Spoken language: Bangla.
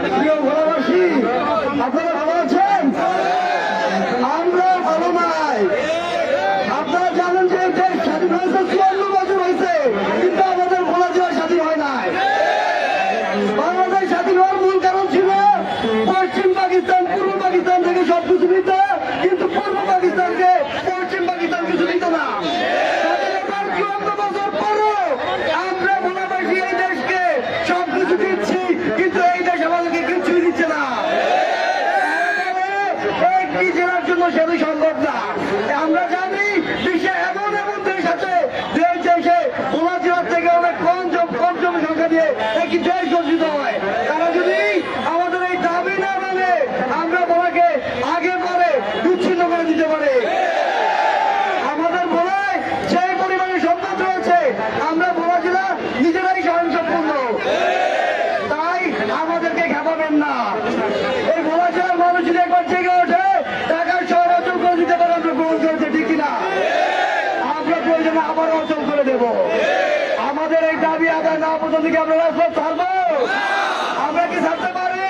প্রিয় ভোলাবাসী, আপনারা ভালো আছেন? আমরা ভালো নাই। আপনারা জানেন যে দেশ স্বাধীন হয়েছে 54 বছর হয়েছে, কিন্তু আমাদের ভোলা জেলা স্বাধীন হয় নাই। বাংলাদেশ স্বাধীন হওয়ার মূল কারণ ছিল পশ্চিম পাকিস্তান পূর্ব পাকিস্তান থেকে সবকিছু নিত, কিন্তু পূর্ব পাকিস্তানকে পশ্চিম পাকিস্তান কিছু নিত না। স্বাধীনতার 54 বছর পরও আমরা ভোলাবাসী এই দেশকে সবকিছু দিচ্ছি, কিন্তু এই দেশ আমাদেরকে কিছুই দিচ্ছে না। একটি জেলার জন্য সেটি সম্ভব না। আমরা জানি বিশ্বে এমন এমন দেশ আছে যে দেশে ভোলা জেলার থেকে অনেক কম জনসংখ্যা দিয়ে একটি দেশ গঠিত হয়। তারা যদি আমাদের এই দাবি না মানে আমরা ভোলাকে আগে পরে বিচ্ছিন্ন করে দিতে পারে। আমাদের ভোলায় সেই পরিমাণে সম্পদ রয়েছে, আমরা ভোলা জেলা নিজেরাই স্বয়ংসম্পূর্ণ। তাই আমাদেরকে খেপাবেন না। এই ভোলা জেলার মানুষ যদি একবার জেগে ওঠে, ঢাকার শহর অচল করে দিতে পারে। আমরা গ্রহণ করেছি, ঠিক কিনা? আমরা প্রয়োজনে আবার অচল করে দেব। আমাদের এই দাবি আদায় না পর্যন্ত কি আমরা রাজপথ ছাড়বো? আমরা কি ছাড়তে পারি?